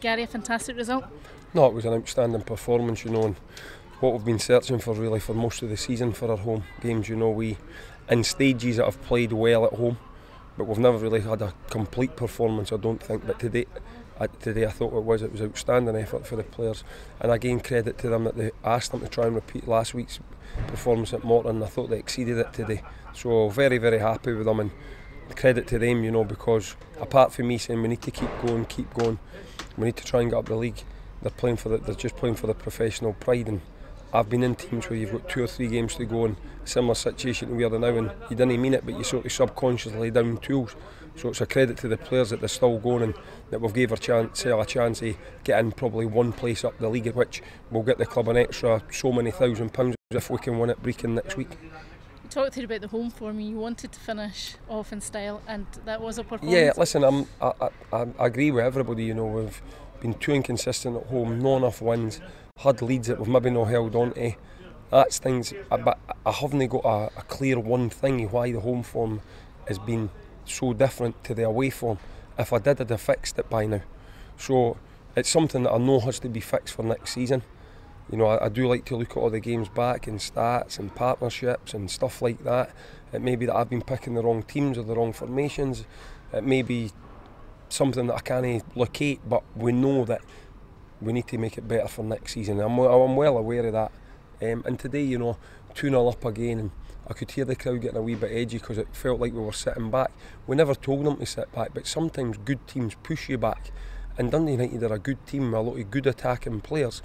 Gary a fantastic result? No, it was an outstanding performance, you know, and what we've been searching for really for most of the season for our home games. You know, we in stages that have played well at home, but we've never really had a complete performance, I don't think. But today I thought it was outstanding effort for the players, and again credit to them that they asked them to try and repeat last week's performance at Morton. I thought they exceeded it today, so very, very happy with them, and credit to them, you know, because apart from me saying we need to keep going, we need to try and get up the league, they're just playing for the professional pride. And I've been in teams where you've got 2 or 3 games to go in a similar situation to we are now, and you didn't mean it, but you sort of subconsciously down tools. So it's a credit to the players that they're still going, and that we've gave a chance to get in probably one place up the league, at which will get the club an extra so many £1,000 if we can win at Brecon next week. You talked here about the home form. You wanted to finish off in style, and that was a performance. Yeah, listen, I agree with everybody. You know, we've been too inconsistent at home, not enough wins, had leads that we've maybe not held on to. That's things, but I haven't got a clear one thing why the home form has been so different to the away form. If I did, I'd have fixed it by now. So it's something that I know has to be fixed for next season. You know, I do like to look at all the games back and stats and partnerships and stuff like that. It may be that I've been picking the wrong teams or the wrong formations. It may be something that I can't locate, but we know that we need to make it better for next season. I'm well aware of that. And today, you know, 2-0 up again, and I could hear the crowd getting a wee bit edgy because it felt like we were sitting back. We never told them to sit back, but sometimes good teams push you back. And Dundee United are a good team with a lot of good attacking players.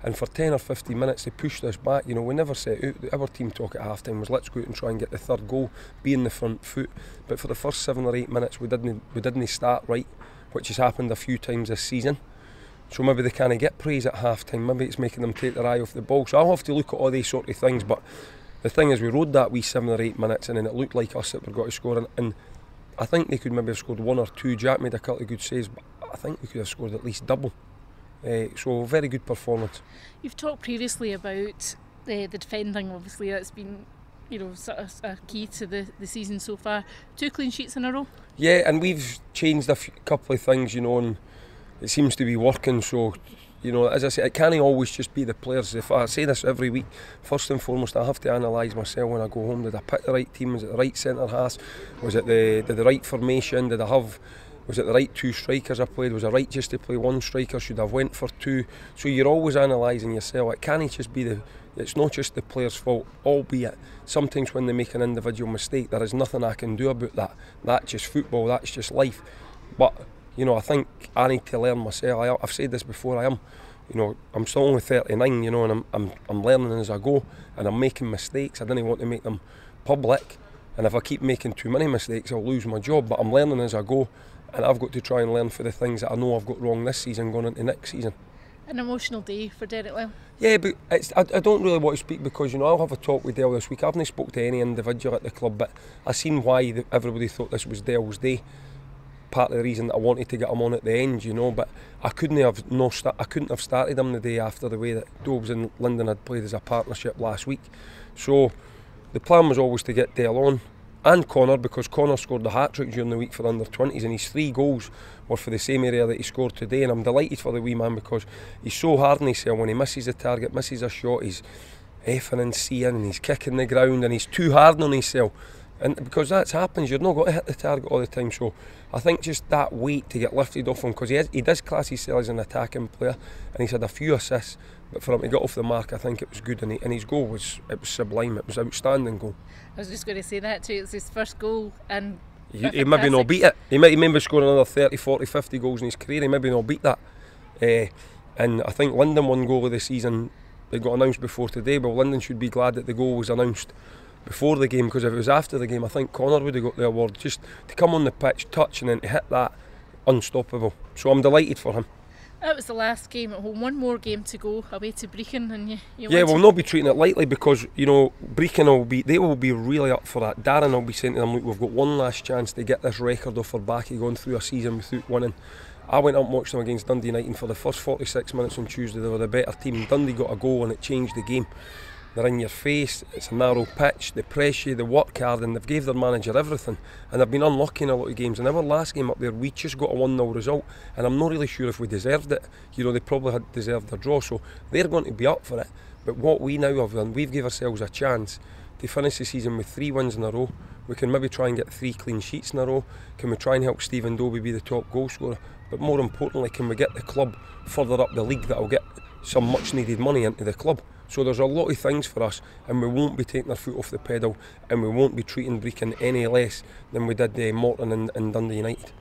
And for 10 or 15 minutes they pushed us back. You know, we never set out. Our team talk at half time was let's go out and try and get the third goal, be in the front foot. But for the first 7 or 8 minutes we didn't start right, which has happened a few times this season. So maybe they can't get praise at half time. Maybe it's making them take their eye off the ball. So I'll have to look at all these sort of things. But the thing is, we rode that wee 7 or 8 minutes, and then it looked like us that were going to score. And I think they could maybe have scored 1 or 2. Jack made a couple of good saves, but I think we could have scored at least double. So very good performance. You've talked previously about the defending. Obviously, that's been, you know, sort of a key to the season so far. 2 clean sheets in a row. Yeah, and we've changed a couple of things, you know, and it seems to be working. So, you know, as I say, it can't always just be the players. If I say this every week, first and foremost, I have to analyse myself when I go home. Did I pick the right team? Was it the right centre half? Was it the right formation? Was it the right 2 strikers I played? Was I right just to play 1 striker? Should I have went for 2? So you're always analysing yourself. It can't just be it's not just the player's fault, albeit sometimes when they make an individual mistake there is nothing I can do about that. That's just football, that's just life. But, you know, I think I need to learn myself. I've said this before, I'm still only 39, you know, and I'm learning as I go, and I'm making mistakes. I didn't want to make them public, and if I keep making too many mistakes I'll lose my job, but I'm learning as I go. And I've got to try and learn for the things that I know I've got wrong this season going into next season. An emotional day for Derek Lyle. Yeah, but I don't really want to speak because, you know, I'll have a talk with Dale this week. I haven't spoke to any individual at the club, but I seen why everybody thought this was Dale's day. Part of the reason that I wanted to get him on at the end, you know, but I couldn't have started him the day after the way that Dobes and Linden had played as a partnership last week. So the plan was always to get Dale on. And Connor, because Connor scored the hat-trick during the week for under-20s, and his 3 goals were for the same area that he scored today. And I'm delighted for the wee man because he's so hard on himself. When he misses the target, misses a shot, he's effing and seeing, and he's kicking the ground, and he's too hard on himself. And because that happens, you're not going to hit the target all the time. So I think just that weight to get lifted off him, because he does class himself as an attacking player, and he's had a few assists. But for him to get off the mark, I think it was good, and his goal was sublime. It was an outstanding goal. I was just going to say that too. It's his first goal, and he maybe not beat it. He maybe score another 30, 40, 50 goals in his career. He maybe not beat that. And I think Linden won goal of the season. They got announced before today, but Linden should be glad that the goal was announced before the game, because if it was after the game, I think Connor would have got the award. Just to come on the pitch, touch, and then to hit that, unstoppable. So I'm delighted for him. That was the last game at home. 1 more game to go away to Brecon, and we'll not be treating it lightly, because, you know, Brecon will be really up for that. Darren will be saying to them, look, we've got one last chance to get this record off our back of going through a season without winning. I went up and watched them against Dundee United, and for the first 46 minutes on Tuesday they were the better team. Dundee got a goal and it changed the game. they're in your face, it's a narrow pitch, they press you, they work hard, and they've gave their manager everything, and they've been unlucky in a lot of games. And our last game up there, we just got a 1-0 result, and I'm not really sure if we deserved it. You know, they probably had deserved a draw, so they're going to be up for it. But what we now have done, we've given ourselves a chance to finish the season with 3 wins in a row. We can maybe try and get 3 clean sheets in a row. Can we try and help Stephen Dobie be the top goal scorer? But more importantly, can we get the club further up the league that will get some much needed money into the club? So there's a lot of things for us, and we won't be taking our foot off the pedal, and we won't be treating Brecon any less than we did Morton and Dundee United.